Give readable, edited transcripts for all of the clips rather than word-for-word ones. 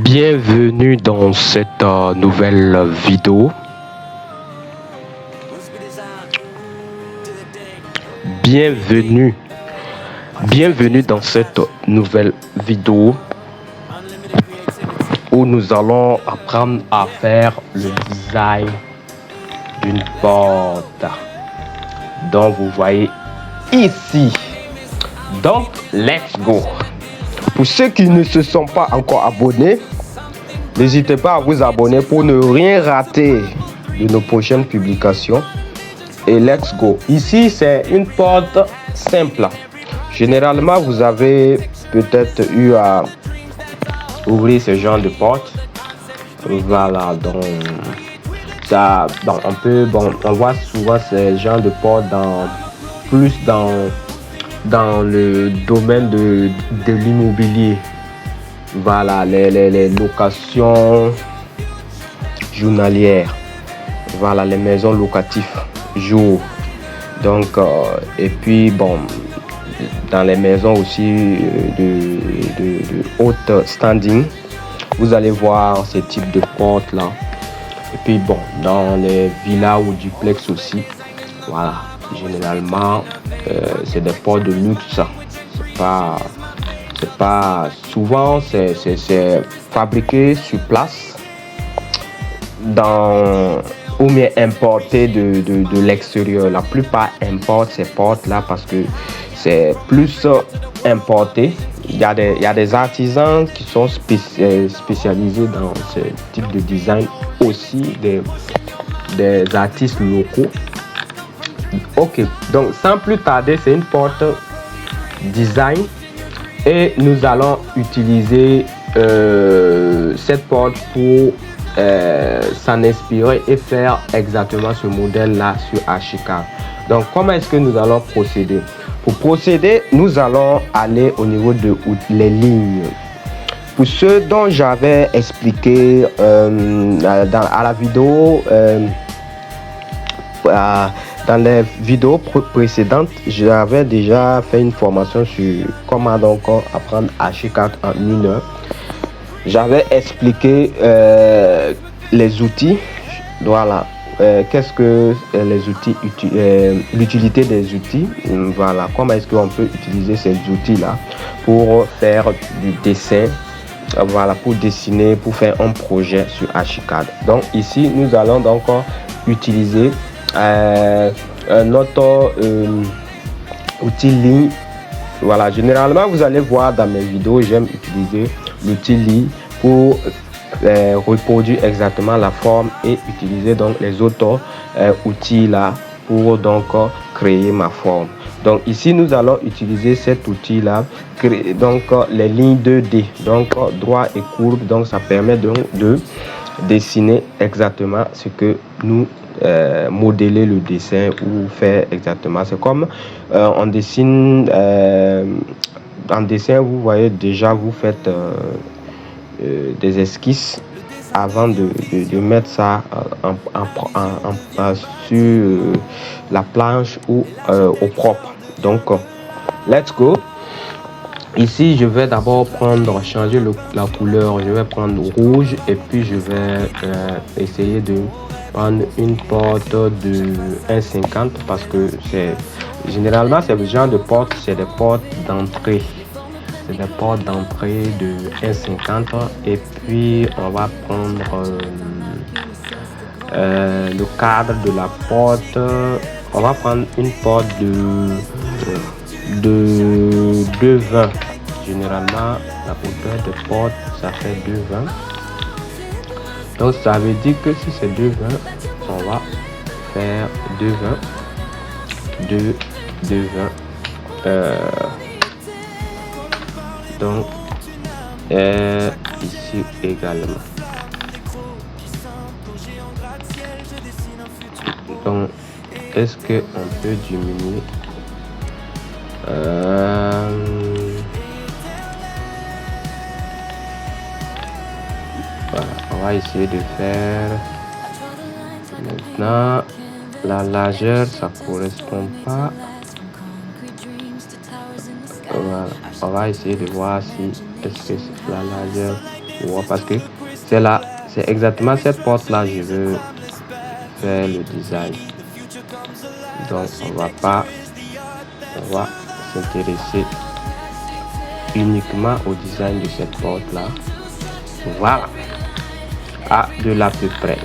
Bienvenue dans cette nouvelle vidéo. Bienvenue. Bienvenue dans cette nouvelle vidéo où nous allons apprendre à faire le design d'une porte. Donc vous voyez ici. Donc let's go. Pour ceux qui ne se sont pas encore abonnés, n'hésitez pas à vous abonner pour ne rien rater de nos prochaines publications. Et let's go. Ici, c'est une porte simple. Généralement, vous avez peut-être eu à ouvrir ce genre de porte. Voilà, donc ça, donc on voit souvent ce genre de porte dans le domaine de l'immobilier. Voilà, les locations journalières. Voilà, les maisons locatives jour. Donc, et puis bon, dans les maisons aussi de haute standing, vous allez voir ce type de porte là. Et puis bon, dans les villas ou duplex aussi, voilà, généralement c'est des portes de luxe. C'est pas souvent, c'est fabriqué sur place ou bien importé de l'extérieur. La plupart importent ces portes là parce que c'est plus importé. Il y a des artisans qui sont spécialisés dans ce type de design, aussi des artistes locaux. Ok, donc sans plus tarder, c'est une porte design et nous allons utiliser cette porte pour s'en inspirer et faire exactement ce modèle là sur Archicad. Donc comment est-ce que nous allons procéder? Pour procéder, nous allons aller au niveau de les lignes. Pour ceux dont j'avais expliqué à la vidéo dans les vidéos précédentes, j'avais déjà fait une formation sur comment donc apprendre Archicad en 1 heure. J'avais expliqué les outils. Voilà, qu'est-ce que les outils, l'utilité des outils. Voilà, comment est-ce qu'on peut utiliser ces outils là pour faire du dessin. Voilà, pour dessiner, pour faire un projet sur Archicad. Donc ici, nous allons donc utiliser un autre outil ligne. Voilà, généralement vous allez voir dans mes vidéos, j'aime utiliser l'outil ligne pour reproduire exactement la forme et utiliser donc les autres outils là pour donc créer ma forme. Donc ici nous allons utiliser cet outil là, donc les lignes 2D, donc droit et courbe. Donc ça permet donc de dessiner exactement ce que nous modeler le dessin ou faire exactement. C'est comme on dessine en dessin, vous voyez déjà, vous faites des esquisses avant de mettre ça sur la planche ou au propre. Donc let's go. Ici je vais d'abord changer la couleur. Je vais prendre rouge et puis je vais essayer de prendre une porte de 1,50 parce que c'est généralement ce genre de porte, c'est des portes d'entrée. C'est des portes d'entrée de 1,50 et puis on va prendre le cadre de la porte. On va prendre une porte de 2,20. Généralement la hauteur de porte ça fait 2,20. Donc ça veut dire que si c'est 2,20, on va faire 2,20, 2,20. Donc ici également. Donc est-ce que on peut diminuer voilà, on va essayer de faire maintenant la largeur, ça correspond pas. Voilà, on va essayer de voir si est-ce que la largeur miroir parce que c'est là, c'est exactement cette porte là je veux faire le design. Donc on va s'intéresser uniquement au design de cette porte là. Voilà, de l'à peu près.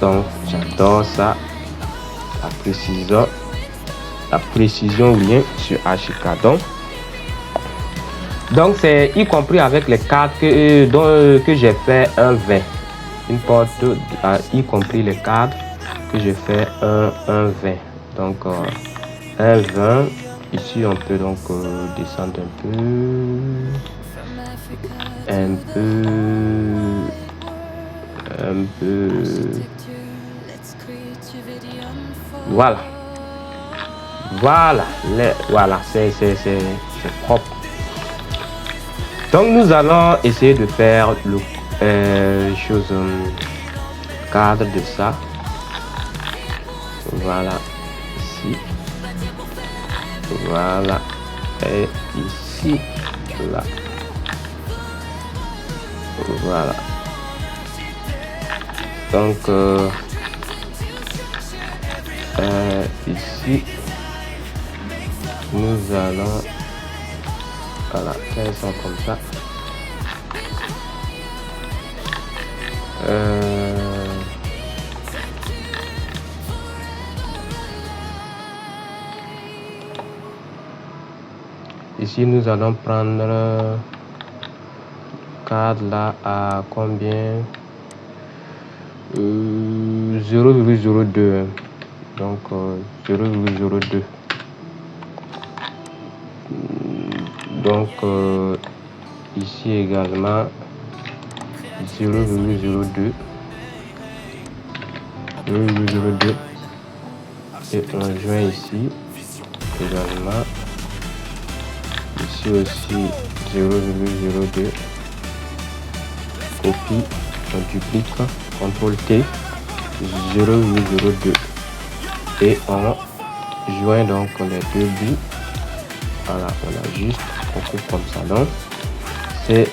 Donc j'adore ça, la précision vient sur HK. Donc c'est y compris avec les cadres que j'ai fait un 20, une porte y compris les cadres que j'ai fait un 20. Donc un 20 ici on peut donc descendre un peu. Voilà, c'est propre. Donc nous allons essayer de faire le cadre de ça. Voilà, ici. Voilà, et ici, là. Voilà. Donc ici nous allons faire ça comme ça. Ici nous allons prendre cadre là à combien 0,02. Donc 0,02. Donc ici également 0,02 et on joint ici également, ici aussi 0,02, copie, on duplique, CTRL T, 0,02 et on joint donc les deux bouts. Voilà, on ajuste, on coupe comme ça. Donc c'est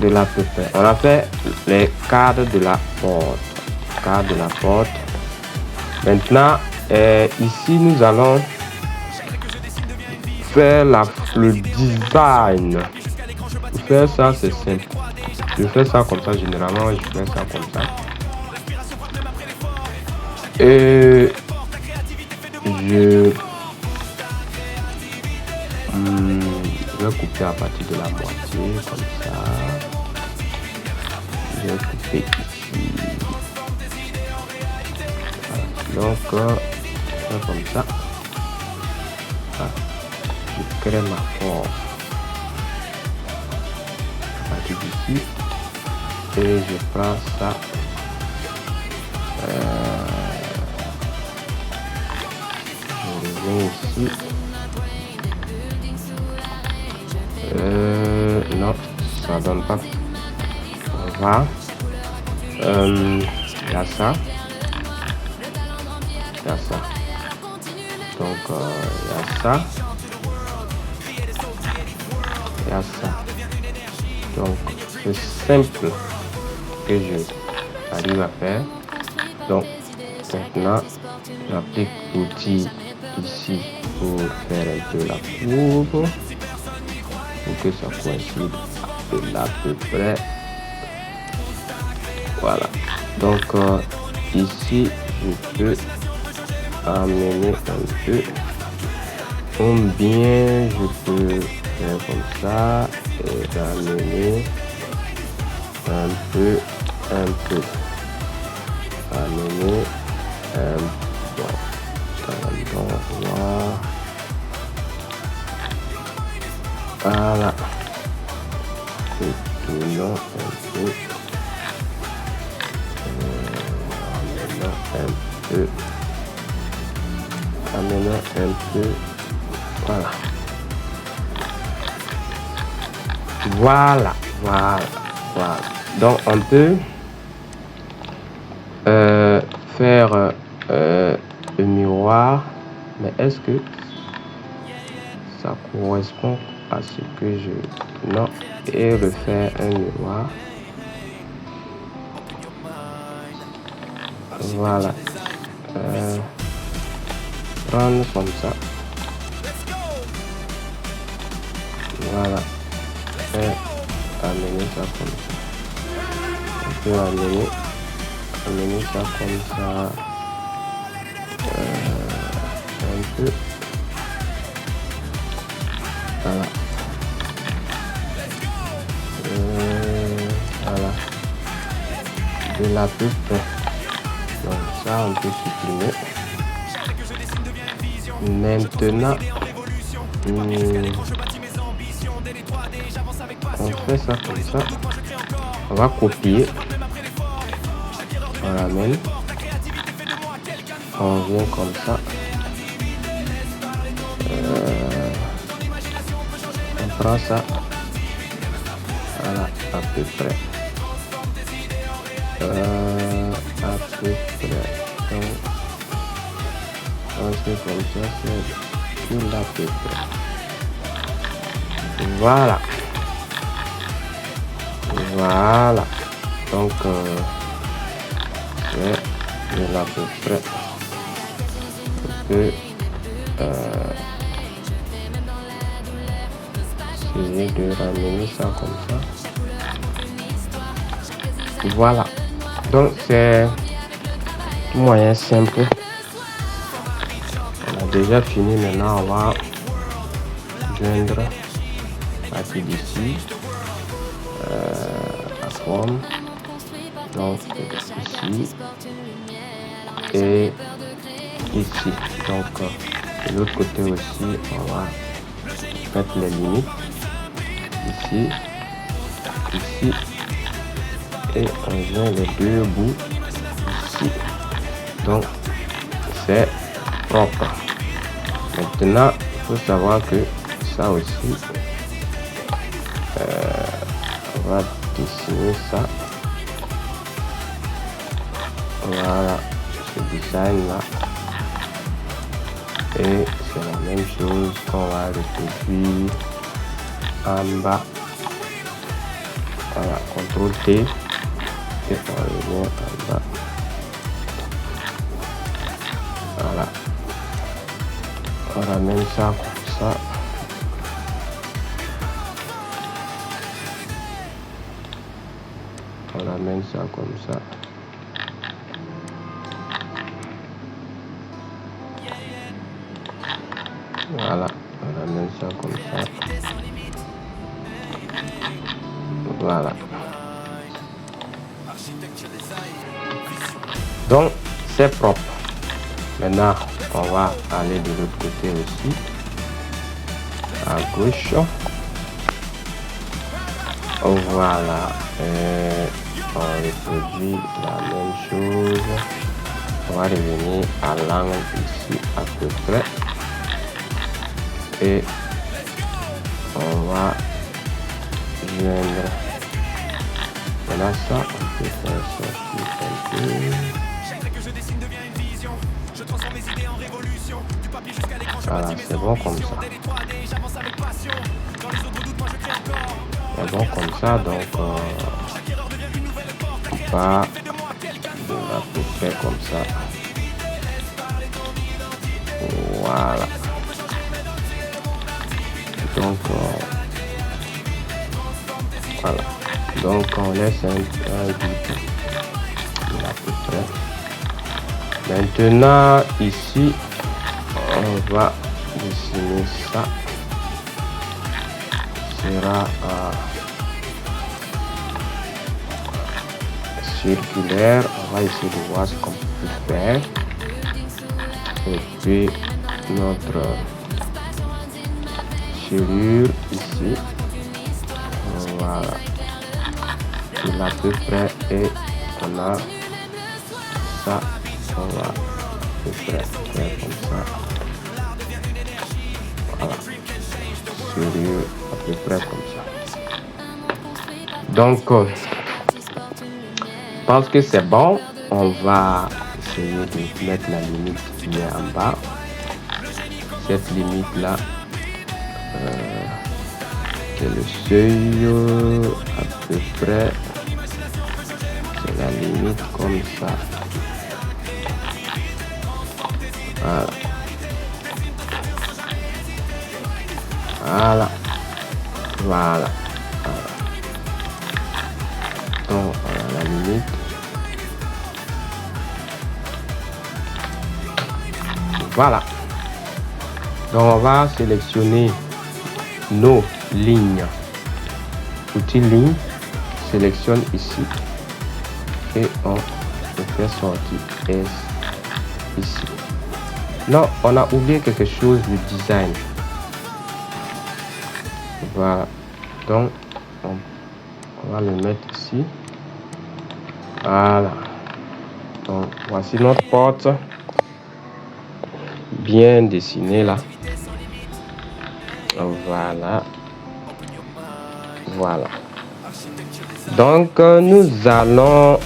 de l'à peu près. On a fait les cadres de la porte. Maintenant ici nous allons faire le design. Pour faire ça c'est simple. Je fais ça comme ça, généralement je fais ça comme ça. Et je vais couper à partir de la moitié comme ça. Je vais couper ici. Voilà. Donc comme ça. Voilà. Je crée ma forme à partir d'ici et je prends ça. Je reviens ici. Non, ça donne pas. On va. Il y a ça. Donc il y a ça. Donc c'est simple que je arrive à faire. Donc maintenant j'applique l'outil ici pour faire un peu la courbe pour que ça coïncide à peu près. Voilà. Donc ici je peux amener un peu. Combien je peux faire comme ça et amener un peu. Amener un peu. Voilà. Et tournons un peu. Amenons un peu. Voilà. Donc on peut faire le miroir, mais est-ce que ça correspond à ce que je Non, et refaire un miroir. Voilà. Prendre comme ça. Voilà. Et amener ça comme ça. On peut amener ça comme ça. Un peu. Voilà. Voilà. De la peu près. Donc ça, on peut supprimer. Maintenant, on fait ça comme ça. On va copier. On ramène. On vient comme ça. On prend ça. Voilà, à peu près. À peu près. Donc, on fait comme ça, c'est tout à peu près. Voilà. Voilà. Donc, c'est à peu près. On peut essayer de ramener ça comme ça. Voilà. Donc, c'est un moyen simple. On a déjà fini. Maintenant, on va joindre la partie d'ici. La forme. Donc, ici. Et ici. Donc, de l'autre côté aussi, on va mettre les limites. Ici. Ici. Et on vient les deux bouts ici. Donc, c'est propre. Maintenant, il faut savoir que ça aussi, on va dessiner ça. Voilà, ce design là. Et c'est la même chose qu'on va reproduire en bas. Voilà, CTRL T. Et on revient en bas. Voilà. On ramène ça comme ça. On ramène ça comme ça. Voilà. On ramène ça comme ça. Voilà. Donc, c'est propre. Maintenant, on va aller de l'autre côté aussi. À gauche. Voilà. On reproduit la même chose. On va revenir à l'angle ici à peu près. Et on va joindre. Voilà ça. On peut faire sortir un peu. Voilà, c'est bon comme ça. C'est bon comme ça, donc on va à peu près comme ça. Voilà. Donc voilà. Donc on laisse un bout à peu près. Maintenant ici on va dessiner ça. Sera circulaire. On va essayer de voir ce qu'on peut faire. Et puis notre serrure ici. Voilà. Il à peu près et on a ça. On va à peu près faire comme ça. Voilà. Serrure à peu près comme ça. Donc, je pense que c'est bon. On va essayer de mettre la limite qui est en bas. Cette limite là, c'est le seuil à peu près. C'est la limite comme ça. Voilà. Voilà. Voilà. Donc, voilà la limite. Voilà. Donc, on va sélectionner nos lignes. Outil ligne, sélectionne ici. Et on fait sortir S ici. Non, on a oublié quelque chose, le design. Voilà. Donc, on va le mettre ici. Voilà. Donc, voici notre porte. Bien dessinée là. Voilà. Voilà. Donc, nous allons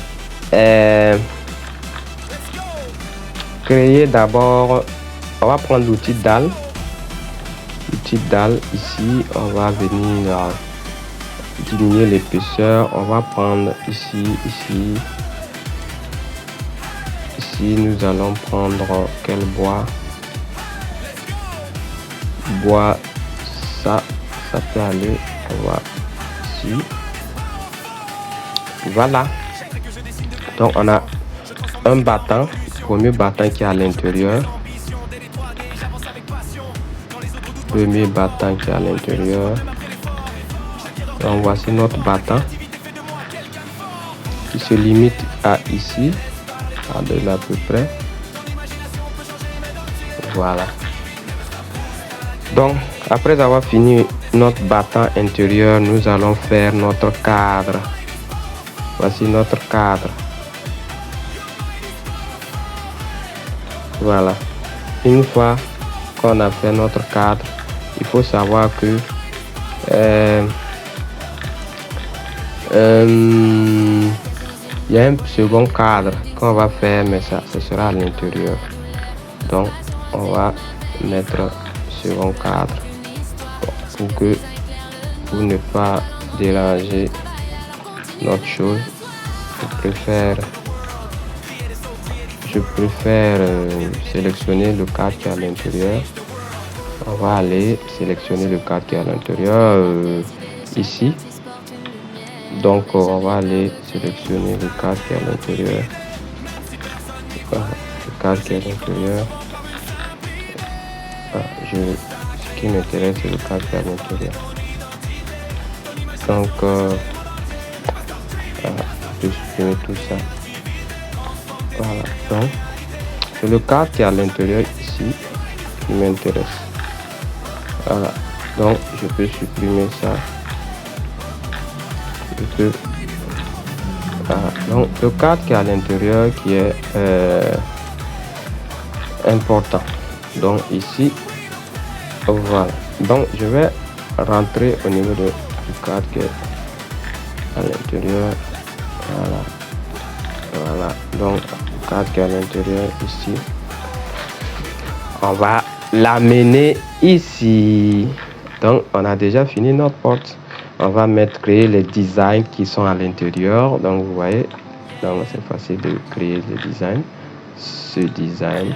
créer d'abord, on va prendre l'outil dalle. L'outil dalle ici, on va venir diminuer l'épaisseur. On va prendre ici. Ici, nous allons prendre quel bois? Bois, ça peut aller. On va ici. Voilà. Donc, on a un battant, premier battant qui est à l'intérieur. Premier battant qui est à l'intérieur. Donc, voici notre battant qui se limite à ici, à de là à peu près. Voilà. Donc, après avoir fini notre battant intérieur, nous allons faire notre cadre. Voici notre cadre. Voilà. Une fois qu'on a fait notre cadre, il faut savoir que il y a un second cadre qu'on va faire, mais ça ce sera à l'intérieur. Donc, on va mettre second cadre pour ne pas déranger notre chose. Je préfère sélectionner le cadre qui est à l'intérieur. On va aller sélectionner le cadre qui est à l'intérieur ici. Donc on va aller sélectionner le cadre qui est à l'intérieur. Le cadre qui est à l'intérieur. Ce qui m'intéresse, c'est le cadre qui est à l'intérieur. Donc je vais supprimer tout ça. Voilà. Donc c'est le cadre qui est à l'intérieur ici qui m'intéresse. Voilà. Donc je peux supprimer ça. Donc le cadre qui est à l'intérieur qui est important. Donc ici, voilà. Donc je vais rentrer au niveau du cadre qui est à l'intérieur. Voilà. Voilà. Donc le cadre qui est à l'intérieur ici. On va l'amener ici. Donc on a déjà fini notre porte. On va créer les designs qui sont à l'intérieur. Donc vous voyez, donc c'est facile de créer les designs. Ce design,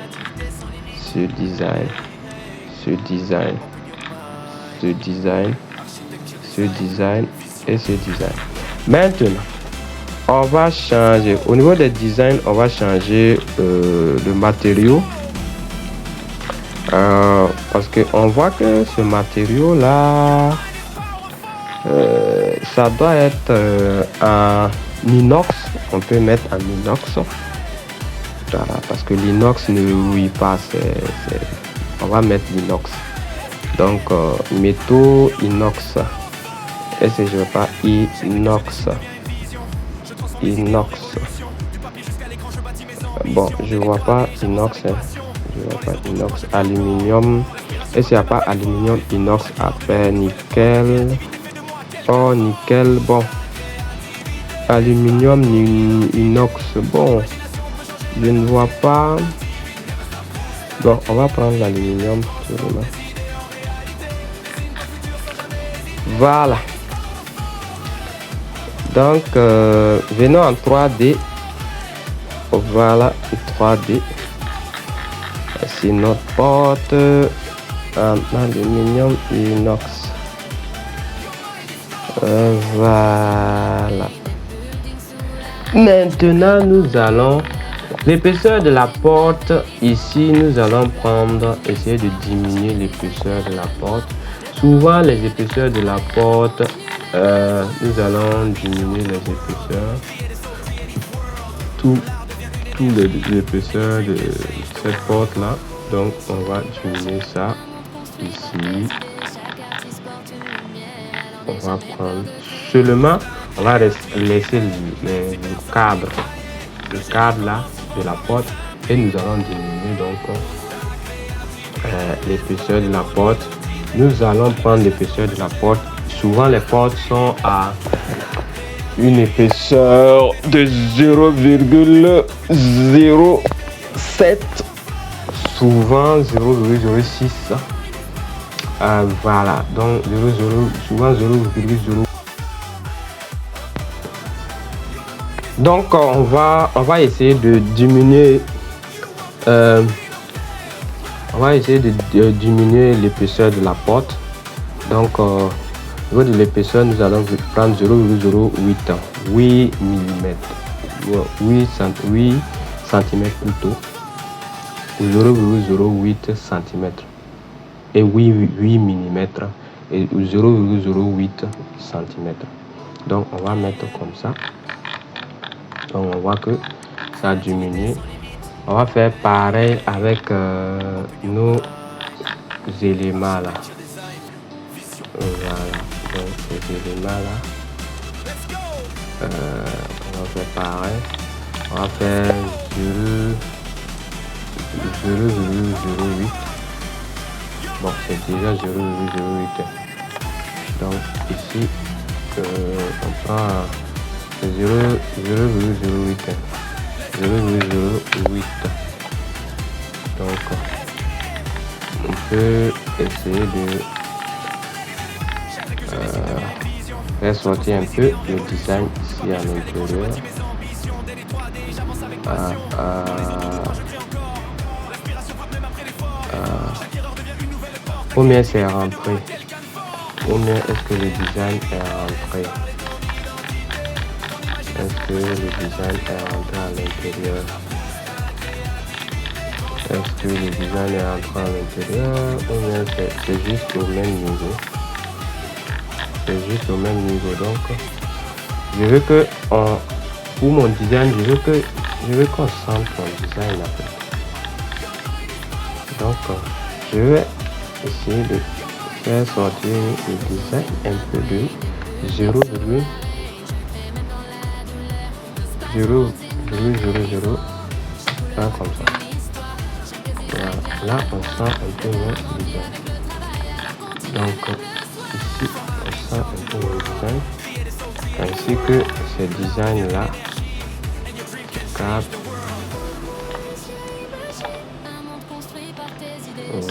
ce design, ce design, ce design, ce design et ce design. Maintenant, on va changer au niveau des designs. On va changer le matériau parce que on voit que ce matériau là ça doit être en inox. On peut mettre en inox. Voilà, parce que l'inox ne rouille pas. On va mettre l'inox. Donc métaux inox. Est-ce que je veux pas inox? Inox. Bon, je vois pas inox. Je vois pas inox. Aluminium. Est-ce qu'il n'y a pas aluminium inox après nickel? Oh, nickel, bon. Aluminium, inox, bon. Je ne vois pas. Bon, on va prendre l'aluminium. Voilà. Donc, venons en 3D. Voilà, 3D. C'est notre porte en aluminium inox. Voilà. Maintenant, nous allons l'épaisseur de la porte. Ici, nous allons essayer de diminuer l'épaisseur de la porte. Souvent, les épaisseurs de la porte, nous allons diminuer les épaisseurs. Tout l'épaisseur de cette porte là. Donc, on va diminuer ça ici. On va prendre seulement, on va laisser le cadre là de la porte et nous allons diminuer donc l'épaisseur de la porte. Nous allons prendre l'épaisseur de la porte. Souvent les portes sont à une épaisseur de 0,07, souvent 0,06. Voilà, donc souvent 0,0. Donc on va essayer de diminuer l'épaisseur de la porte. Donc au niveau de l'épaisseur, nous allons prendre 0,08 8 cm plutôt, ou 0,08 cm et 8 mm et 0,08 cm. Donc on va mettre comme ça. Donc on voit que ça a diminué. On va faire pareil avec nos éléments là. Voilà, donc ces éléments là, on va faire pareil. On va faire 0,08. Bon, c'est déjà 0,08. Donc ici, on prend 0,08. Donc on peut essayer de faire sortir un peu le design ici à l'intérieur. Combien c'est rentré? Combien est-ce que le design est rentré? Est-ce que le design est rentré à l'intérieur? Est-ce que le design est rentré à l'intérieur? Ou bien c'est juste au même niveau? C'est juste au même niveau. Donc je veux que pour mon design, je veux qu'on centre mon design en fait. Donc je vais essayer de faire sortir le design un peu de 0,00 comme ça. Voilà. Là on sent un peu mon design. Donc ici on sent un peu mon design, ainsi que ce design là.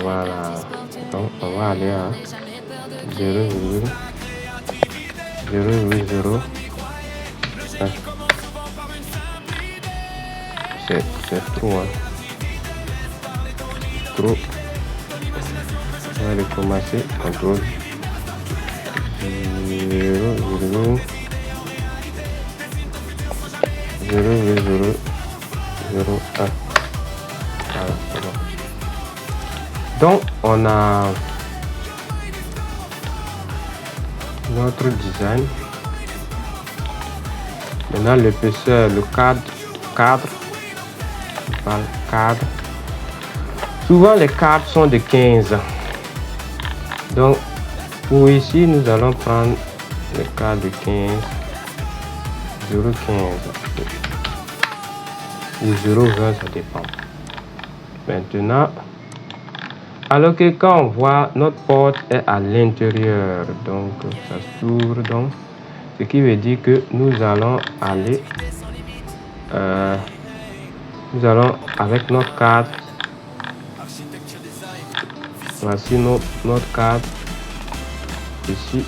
Voilà, donc on va aller à 0,0. C'est trop, hein. Trop. On va aller commencer. Contrôle 0,0. Voilà, c'est bon. Donc on a notre design. Maintenant l'épaisseur, le cadre. Souvent les cadres sont de 15. Donc pour ici nous allons prendre le cadre de 15, 0,15 ou 0,20, ça dépend. Maintenant, alors que quand on voit notre porte est à l'intérieur, donc ça s'ouvre, donc ce qui veut dire que nous allons aller avec notre cadre. Voici notre cadre ici.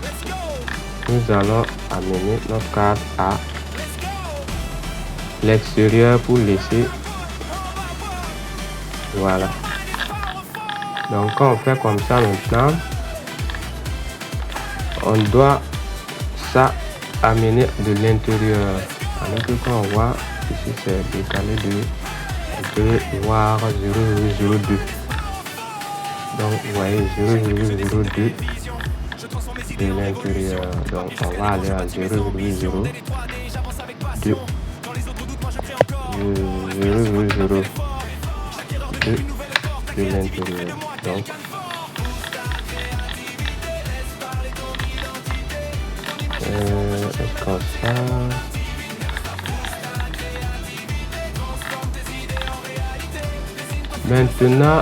nous allons amener notre carte à l'extérieur pour laisser. Voilà. Donc quand on fait comme ça maintenant, on doit ça amener de l'intérieur. Alors que quand on voit ici c'est décalé de, on peut voir 0,02. Donc vous voyez 0,02 de l'intérieur. Donc on va aller à 0,02 de l'intérieur. Donc comme ça. Maintenant,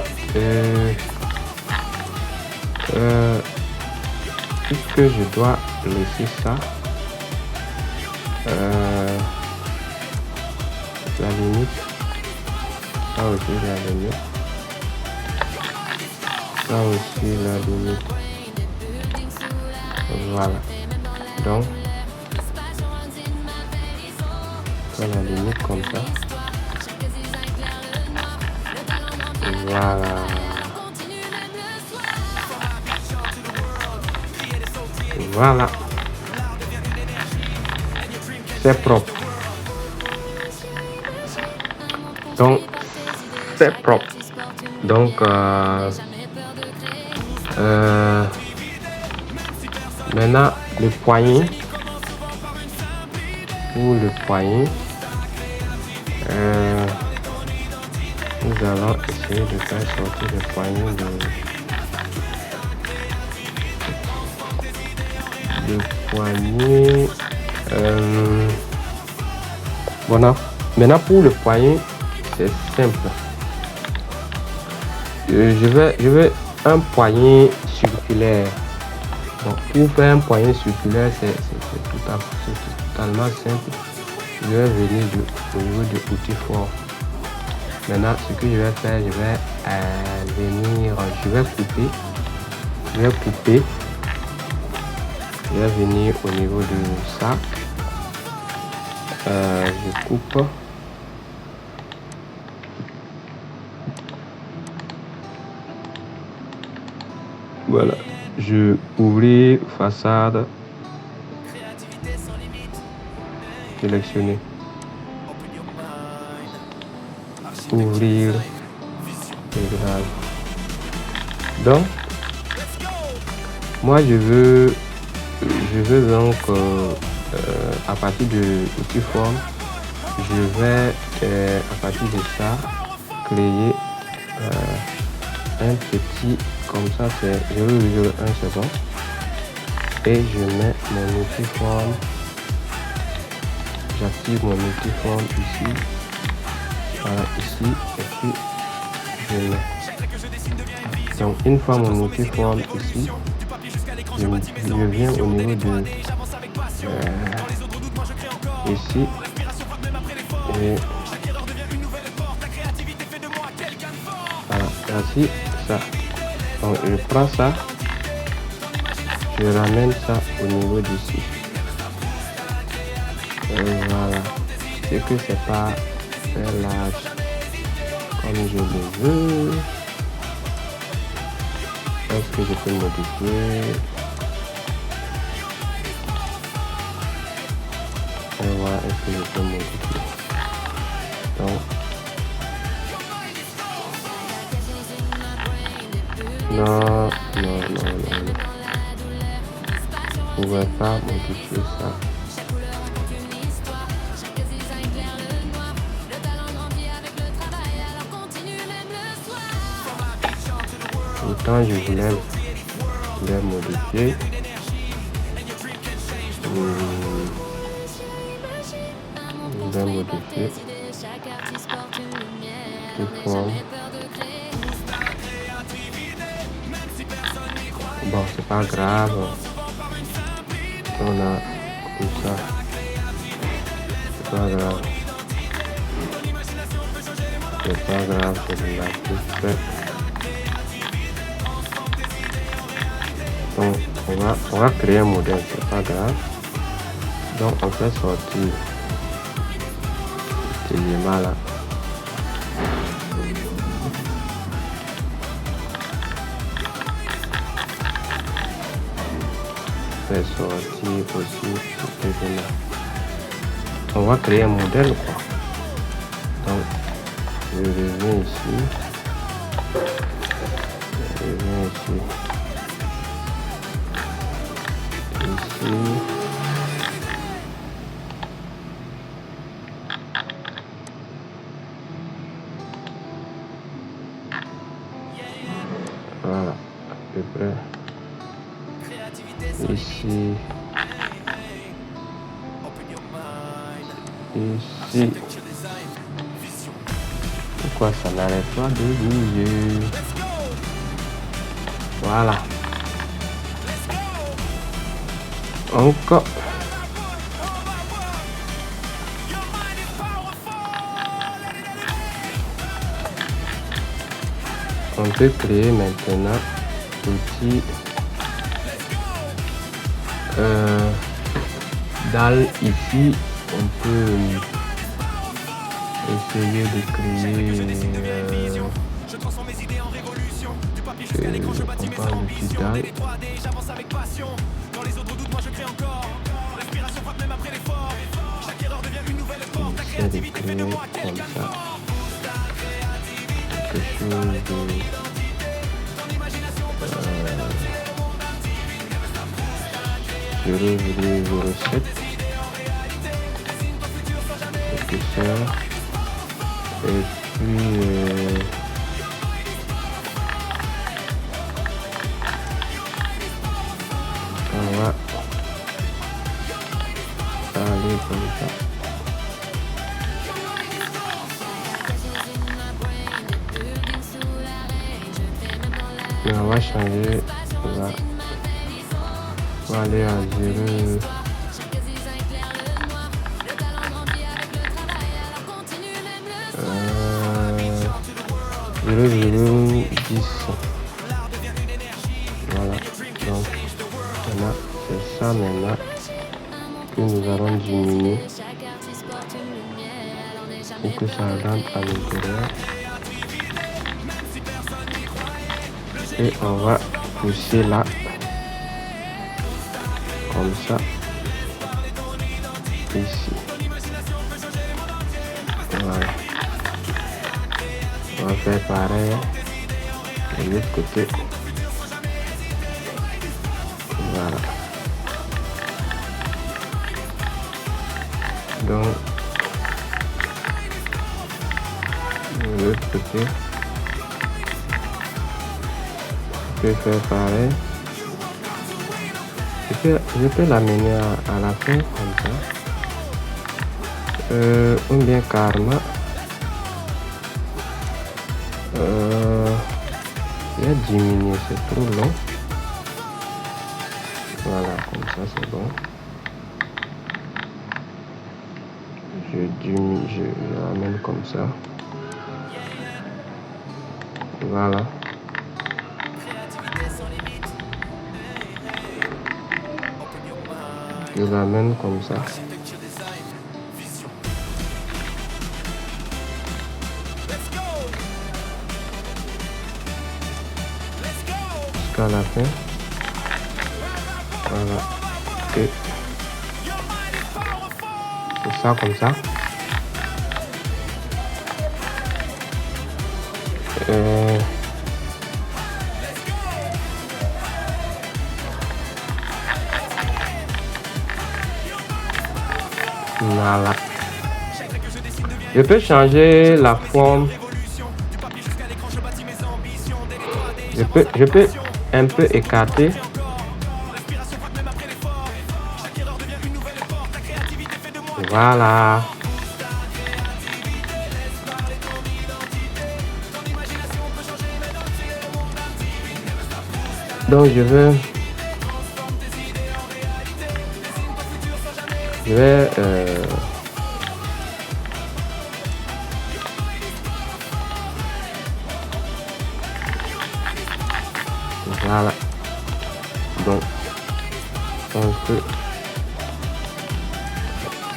puisque je dois laisser ça, la limite, ça aussi la limite, ça aussi la limite. Voilà. Donc, ça la limite comme ça. Voilà. Voilà. C'est propre. Donc, c'est propre. Donc, maintenant, le poignet. Pour le poignet, nous allons essayer de faire sortir le poignet de poignet. Voilà. Maintenant pour le poignet, c'est simple. Je veux un poignet circulaire. Donc pour faire un poignet circulaire, c'est totalement simple. Je vais venir au niveau de l'outil fort. Maintenant, ce que je vais faire, je vais venir au niveau de ça. Je coupe. Voilà. Je ouvrir façade. Sélectionner. Ouvrir réglage. Donc moi je veux donc à partir de l'outil forme, je vais à partir de ça créer un petit comme ça, c'est 0,01 seconde et je mets mon outil forme. J'active mon outil forme ici. Voilà, ici, et puis je mets. Donc une fois mon outil forme ici, je viens au niveau de ici et voilà, ainsi ça. Donc je prends ça, je ramène ça au niveau d'ici. Voilà, c'est que c'est pas très large comme je le veux. Est-ce que je peux modifier? Et voilà, est-ce que je peux modifier? Donc non. Je ne pouvais pas modifier ça. Pourtant, je voulais modifier. Je vais modifier de forme. Bon, c'est pas grave. On a tout ça. C'est pas grave. C'est pas grave, c'est de la plus fait. Donc, On va créer un modèle, c'est pas grave. Donc on fait sortir l'élément là. Fait sortir aussi cet élément. On va créer un modèle quoi. Donc je reviens ici. Je reviens ici. Ici. Voilà, à peu près. Ici. Ici. Pourquoi ça n'arrête pas de bouger? Voilà. Encore. On peut créer maintenant l'outil dalle ici. On peut essayer de créer on parle d'outil dalle. J'essaie de créer comme ça quelque chose de .0,07 épaisseur et puis on va aller comme ça. Mais on va changer, on va aller à 0. 0,10. Voilà, donc maintenant c'est ça maintenant que nous allons diminuer pour que ça rentre à l'intérieur. Et on va pousser là comme ça ici. Voilà, on va faire pareil de l'autre côté. Voilà, donc de l'autre côté je peux faire pareil. Je peux l'amener à la fin comme ça, ou bien carrément je vais diminuer, c'est trop long. Voilà, comme ça c'est bon. Je diminue, je l'amène comme ça. Voilà. Je l'amène comme ça. Jusqu'à la fin. Voilà. Et c'est ça comme ça. Voilà. Je peux changer la forme. Je peux un peu écarter. Voilà. Donc je vais voilà. Donc peu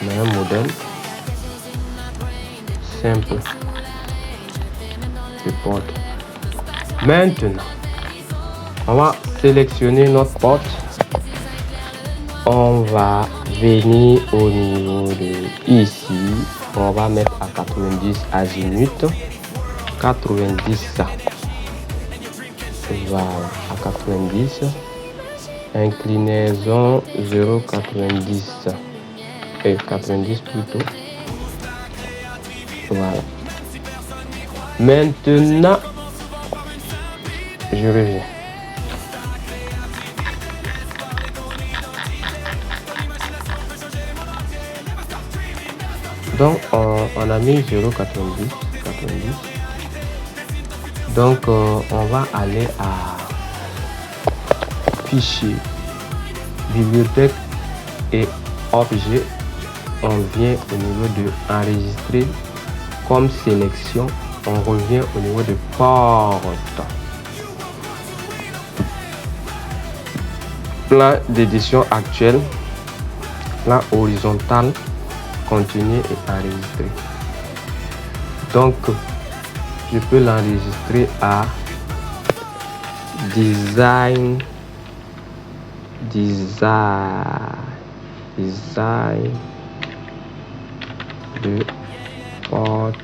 un modèle simple de porte. Maintenant, on va sélectionner notre porte. On va venir au niveau de ici. On va mettre à 90 azimut. 90. Voilà, à 90. Inclinaison 0,90. Et 90 plutôt. Voilà. Maintenant, je reviens. Donc, on a mis 0,90. Donc, on va aller à fichier, bibliothèque et objet. On vient au niveau de enregistrer comme sélection. On revient au niveau de porte. Plan d'édition actuel, plan horizontal, continuer et enregistrer. Donc, je peux l'enregistrer à design de porte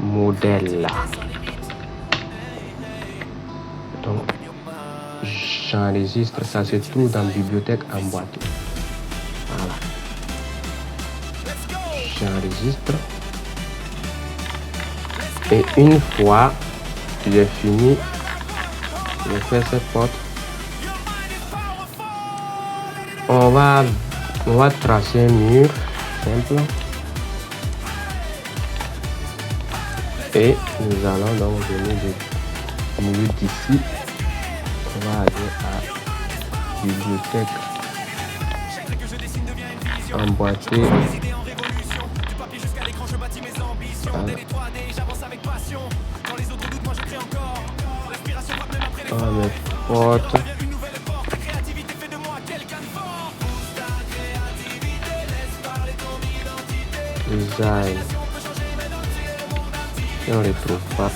modèle. Donc, j'enregistre, ça se trouve dans la bibliothèque emboîtée. Voilà. J'enregistre. Et une fois j'ai fini, je fais cette porte. On va tracer un mur simple. Et nous allons donc venir au milieu d'ici. On va aller à bibliothèque emboîtée. On va mettre porte. Design. Et on ne les trouve pas.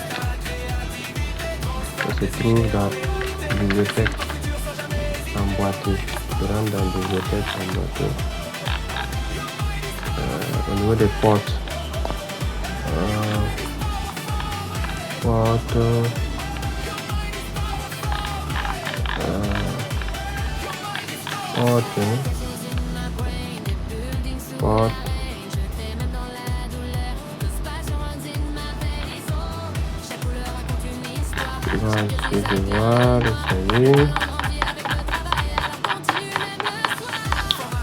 Ça se trouve dans la bibliothèque emboîtée. Je rentre dans la bibliothèque emboîtée. Au niveau des portes. Porte. Porte. On va essayer de voir le salut.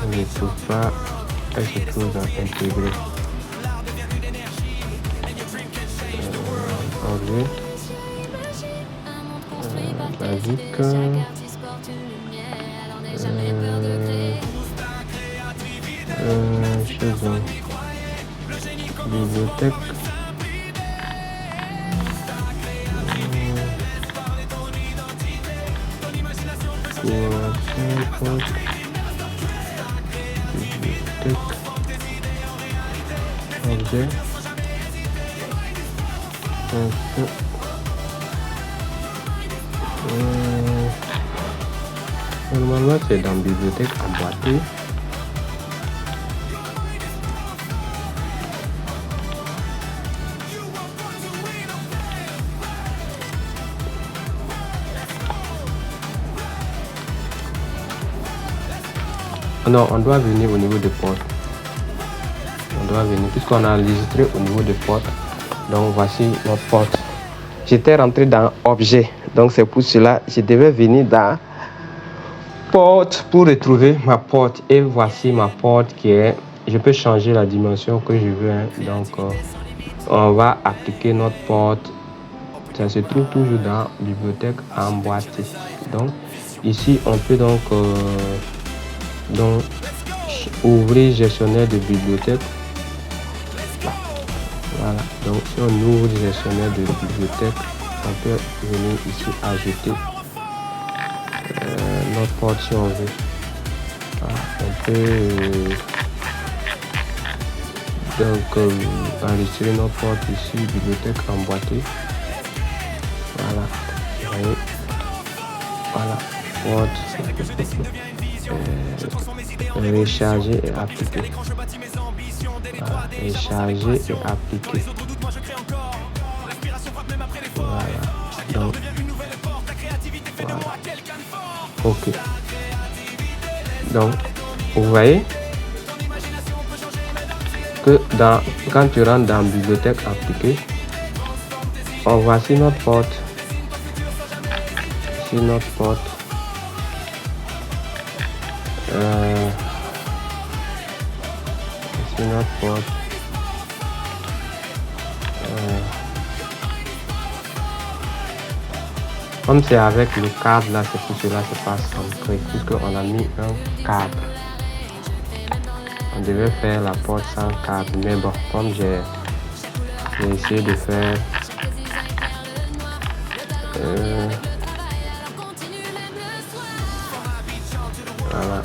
On ne trouve pas. Elle se trouve dans intégrer. Enlever. Basique. Chose. Bibliothèque. Bibliothèque. Objet. Normalement c'est dans bibliothèque emboîtée. Non, on doit venir au niveau des portes. On doit venir puisqu'on a enregistré au niveau des portes. Donc voici notre porte. J'étais rentré dans objet. Donc c'est pour cela que je devais venir dans porte pour retrouver ma porte. Et voici ma porte qui est... Je peux changer la dimension que je veux. Hein. Donc on va appliquer notre porte. Ça se trouve toujours dans bibliothèque emboîtée. Donc ici on peut donc ouvrir gestionnaire de bibliothèque. Voilà, donc si on ouvre le gestionnaire de bibliothèque, on peut venir ici ajouter notre porte si on veut. Voilà, on peut donc enregistrer notre porte ici, bibliothèque emboîtée. Voilà, vous voyez. Voilà, porte recharger et appliquer. Voilà, recharger et appliquer. Voilà, donc voilà. Ok. Donc, vous voyez que quand tu rentres dans bibliothèque appliquée, on voit sur notre porte. Sur notre porte. Sur notre porte. Comme c'est avec le cadre là, c'est pour cela que c'est pas centré, puisqu'on a mis un cadre. On devait faire la porte sans cadre, mais bon, comme j'ai essayé de faire voilà.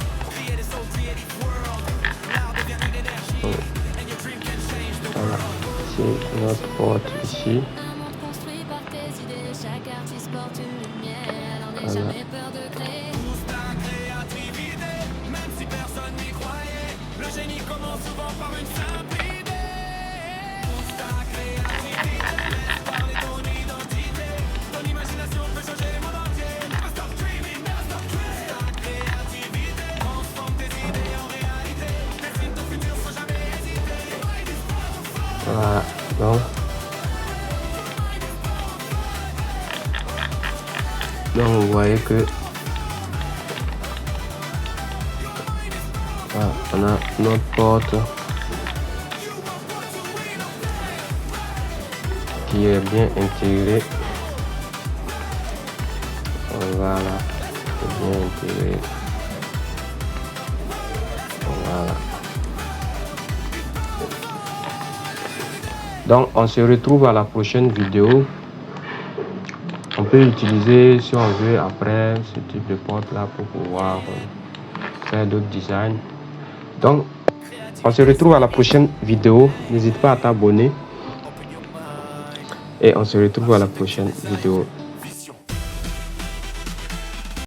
Voilà, c'est notre porte ici. Voilà. Voilà, donc vous voyez que voilà, on a notre porte qui est bien intégrée. Voilà, bien intégrée. Voilà. Donc on se retrouve à la prochaine vidéo. On peut utiliser si on veut après ce type de porte là pour pouvoir faire d'autres designs. Donc on se retrouve à la prochaine vidéo. N'hésite pas à t'abonner et on se retrouve à la prochaine vidéo.